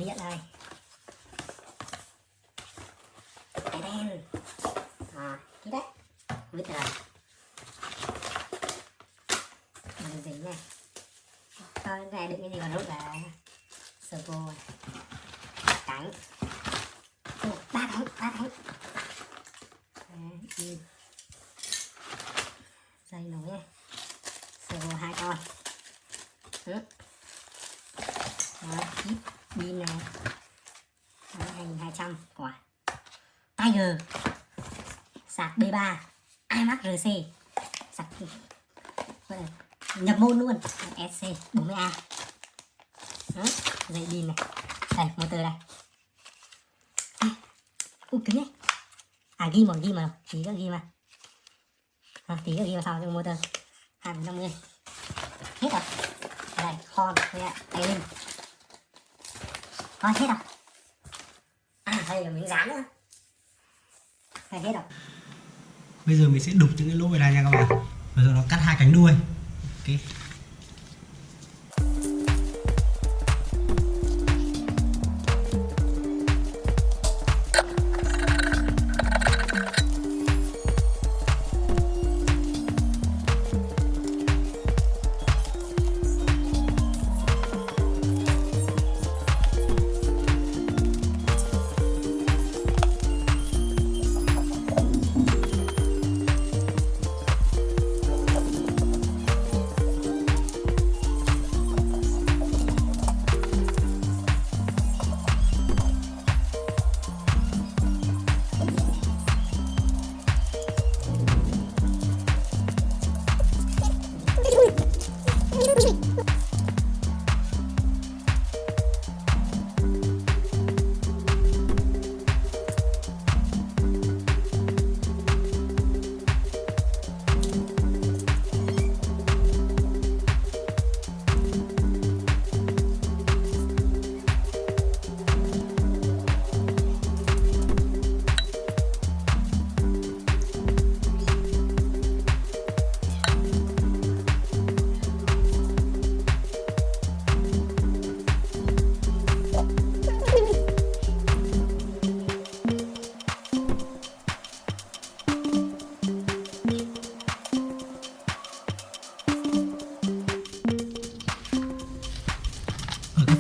điện này. Cái đen. Cái đấy. Vứt rồi. Bằng dính này. Thôi này đựng cái gì vào lúc là sờ vô này. Cánh. Ba cánh. Dây nối này. Sờ vô 2 con. Kíp pin này. 2200 quả. Tiger. Sạc B3 iMac RC. Sạc nhập môn luôn. SC 40A. Dây pin này. Đây motor đây. Cứng đấy. Ghim mà tí nữa ghim mà. Tí nữa ghim vào sau cho motor 250. Hết rồi. Đây horn với lại tay linh. Thôi hết rồi. Đây là miếng dán nữa. Đây hết rồi. Bây giờ mình sẽ đục những cái lỗ về này nha các bạn. Và rồi nó cắt 2 cánh đuôi. Ok.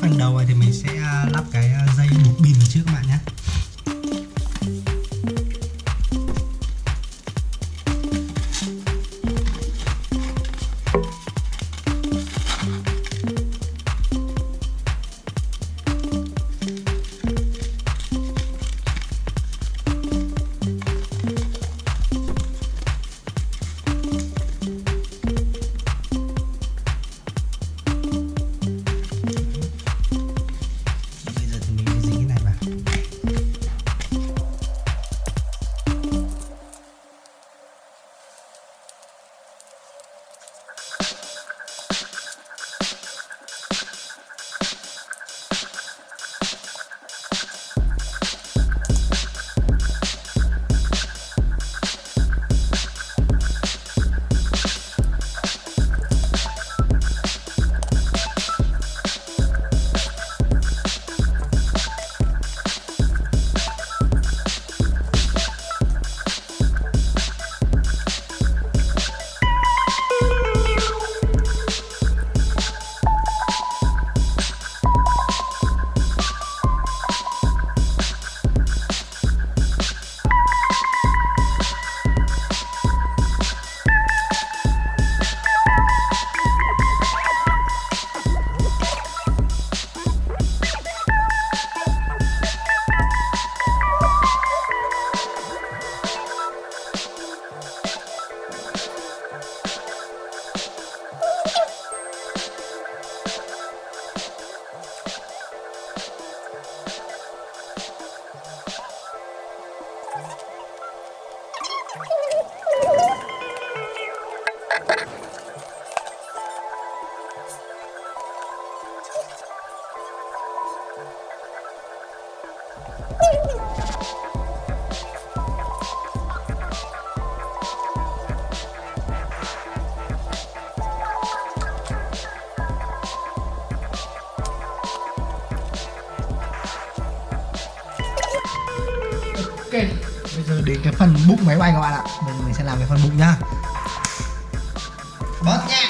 Phần đầu này thì mình sẽ lắp cái dây buộc pin vào trước các bạn nhé. Bây giờ đến cái phần bụng máy bay các bạn ạ. Bây giờ mình sẽ làm cái phần bụng nhá. Bớt nha.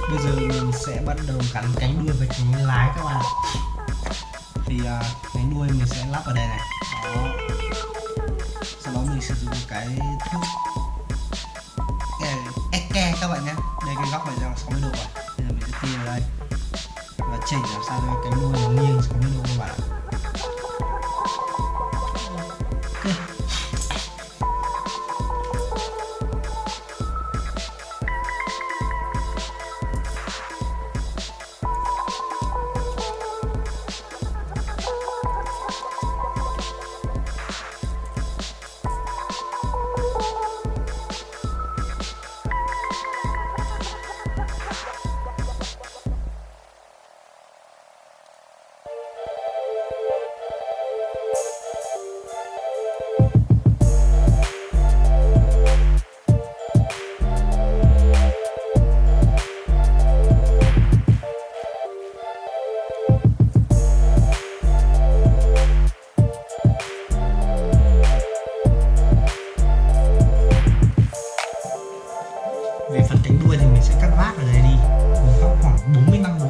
Bây giờ mình sẽ bắt đầu gắn cánh đuôi với cánh lái các bạn ạ. Thì cánh đuôi mình sẽ lắp ở đây này. Đó. Sau đó mình sử dụng cái thước ke các bạn nhé. Đây cái góc này là 60 độ rồi. Bây giờ mình sẽ tia vào đây và chỉnh làm sao cho cánh đuôi nó nghiêng 60 độ các bạn ạ. Về phần cánh đuôi thì mình sẽ cắt vát ở đây đi, một góc khoảng 45 độ.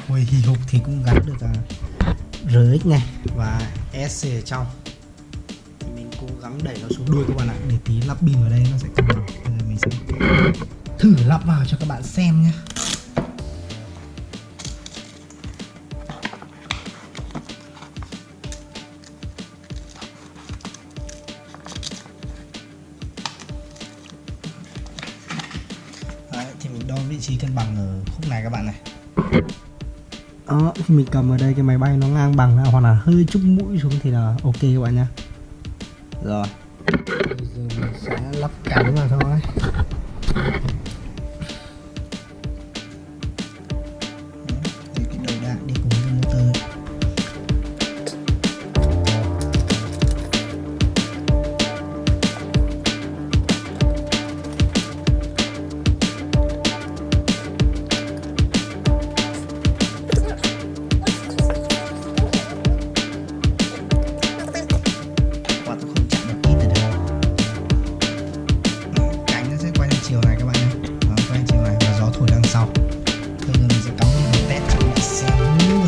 Hồi hì hục thì cũng gắn được RX này và SC ở trong. Thì mình cố gắng đẩy nó xuống đuôi các bạn ạ, để tí lắp pin vào đây nó sẽ cân bằng. Bây giờ mình sẽ thử lắp vào cho các bạn xem nhé. Đấy, thì mình đo vị trí cân bằng ở khúc này các bạn này. Đó, khi mình cầm ở đây cái máy bay nó ngang bằng hoặc là hơi chúc mũi xuống thì là ok các bạn nhé. Rồi, bây giờ mình sẽ lắp cánh vào thôi. Để cái đầu đạn đi cùng với motor. Chiều này các bạn nhé, nó quay chiều này và gió thổi đằng sau. Bây giờ mình sẽ cắm một test cho các bạn xem luôn.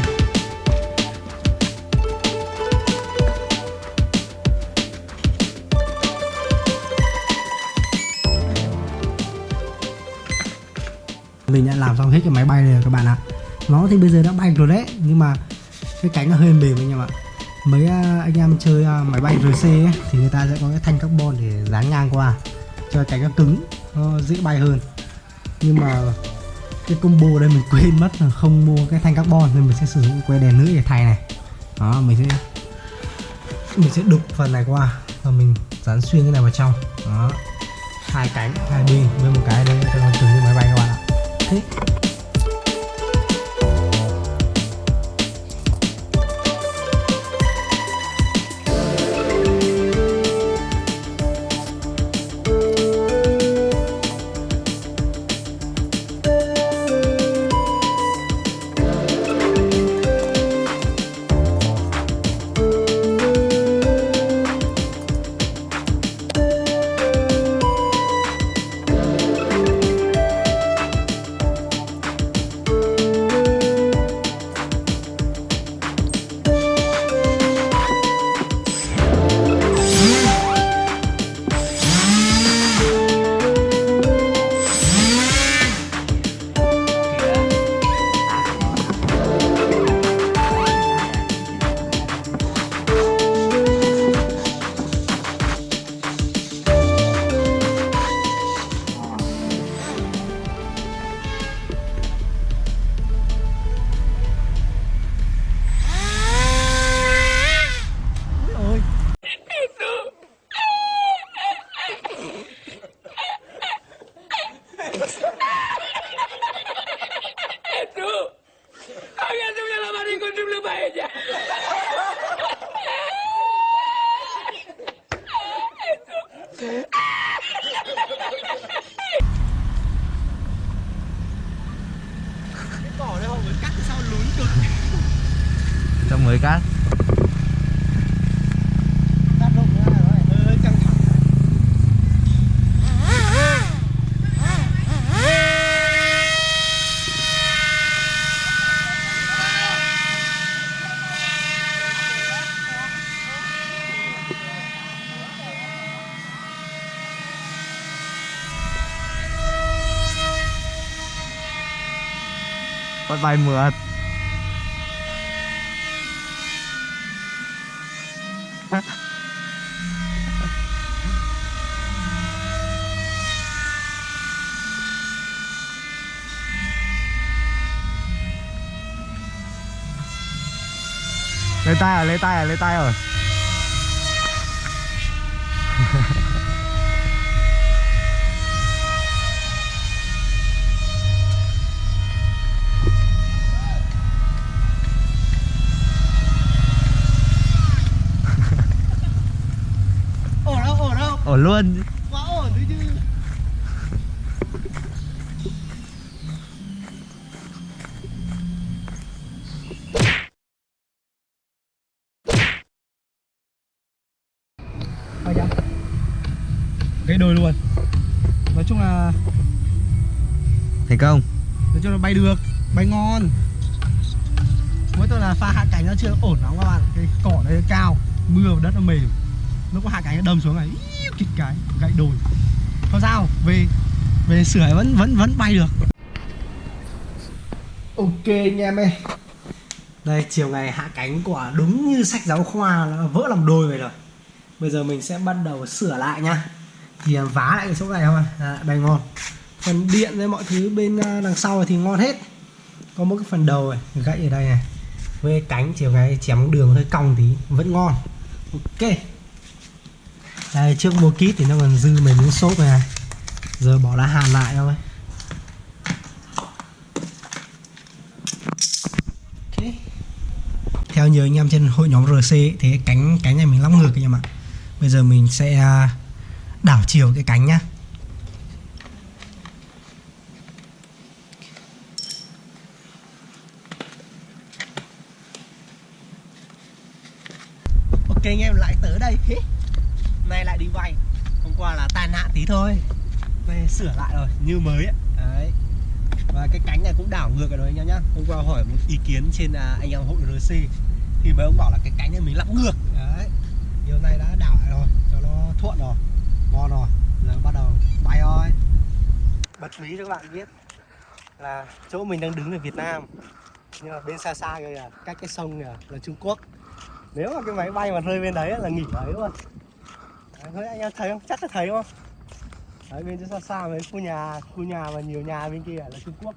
Mình đã làm xong hết cái máy bay này rồi các bạn ạ. Nó thì bây giờ đã bay rồi đấy, nhưng mà cái cánh nó hơi mềm anh em ạ. Mấy anh em chơi máy bay RC ấy, thì người ta sẽ có cái thanh carbon để dán ngang qua cho cánh nó cứng, nó dễ bay hơn. Nhưng mà cái combo đây mình quên mất là không mua cái thanh carbon nên mình sẽ sử dụng que đèn lưỡi để thay này. Đó, mình sẽ đục phần này qua và mình dán xuyên cái này vào trong. Đó, hai cánh hai bên với một cái đây cho nó cứng như máy bay các bạn ạ. Thế trong mới cắt rộng ra rồi, hơi căng thẳng. bắt bay mượt. Lấy tay rồi. Ổn đâu? Ổn luôn. Quá ổn đấy chứ. Cái đôi luôn. Nói chung là thành công. nói chung là bay được, bay ngon. Mỗi tội là pha hạ cánh nó chưa ổn lắm các bạn. Cái cỏ đây cao, mưa và đất nó mềm. Lúc có hạ cánh nó đâm xuống này, kịch cái gãy đồi. Không sao, về sửa vẫn bay được. Ok anh em ơi. Đây chiều ngày hạ cánh quả đúng như sách giáo khoa, nó vỡ làm đôi vậy rồi. Bây giờ mình sẽ bắt đầu sửa lại nhá. Thì vá lại cái chỗ này thôi, đây ngon. Phần điện với mọi thứ bên đằng sau thì ngon hết. Có một cái phần đầu này gãy ở đây này, với cánh chiều ngày chém đường hơi cong tí vẫn ngon. Ok. Đây trước mua kit thì nó còn dư mấy miếng xốp này, giờ bỏ lá hàn lại thôi. Ok. Theo nhiều anh em trên hội nhóm RC ấy, thì cái cánh này mình lắp ngược anh em ạ. Bây giờ mình sẽ đảo chiều cái cánh nhá. Ok anh em, lại tới đây. Nay lại đi bay. Hôm qua là tai nạn tí thôi, nay sửa lại rồi như mới ấy. Đấy. Và cái cánh này cũng đảo ngược rồi anh em nhá. Hôm qua hỏi một ý kiến trên anh em hội RC thì mấy ông bảo là cái cánh này mình lắp ngược. Đấy. Điều này đã đảo lại rồi, cho nó thuận rồi, ngon rồi. Giờ bắt đầu bay thôi. Bật mí cho các bạn biết là chỗ mình đang đứng ở Việt Nam, nhưng mà bên xa xa kìa, cách cái sông kìa là Trung Quốc. Nếu mà cái máy bay mà rơi bên đấy là nghỉ đấy luôn. Đấy, anh em thấy không? Chắc là thấy không? Đấy, bên xa xa mấy khu nhà và nhiều nhà bên kia là Trung Quốc.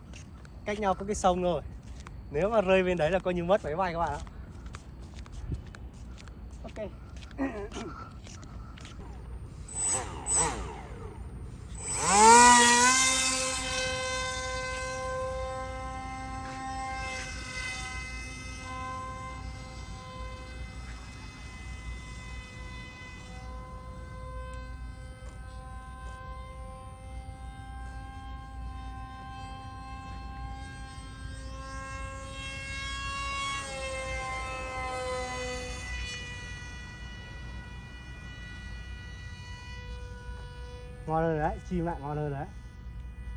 Cách nhau có cái sông thôi. Nếu mà rơi bên đấy là coi như mất máy bay các bạn ạ. Ok. Ngon hơn đấy, chim lại ngon hơn đấy.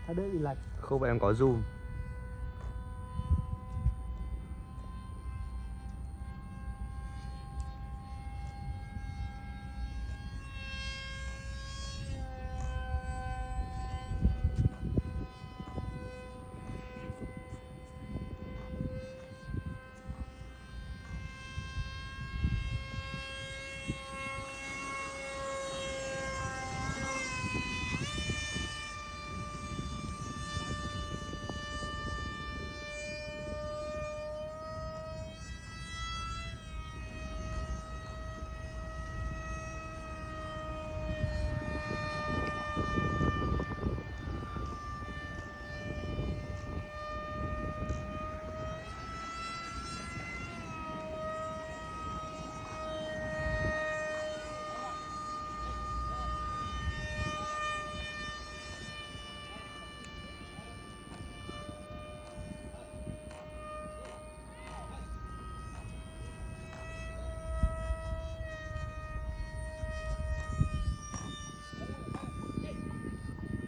它đỡ bị lệch. Không, em có zoom.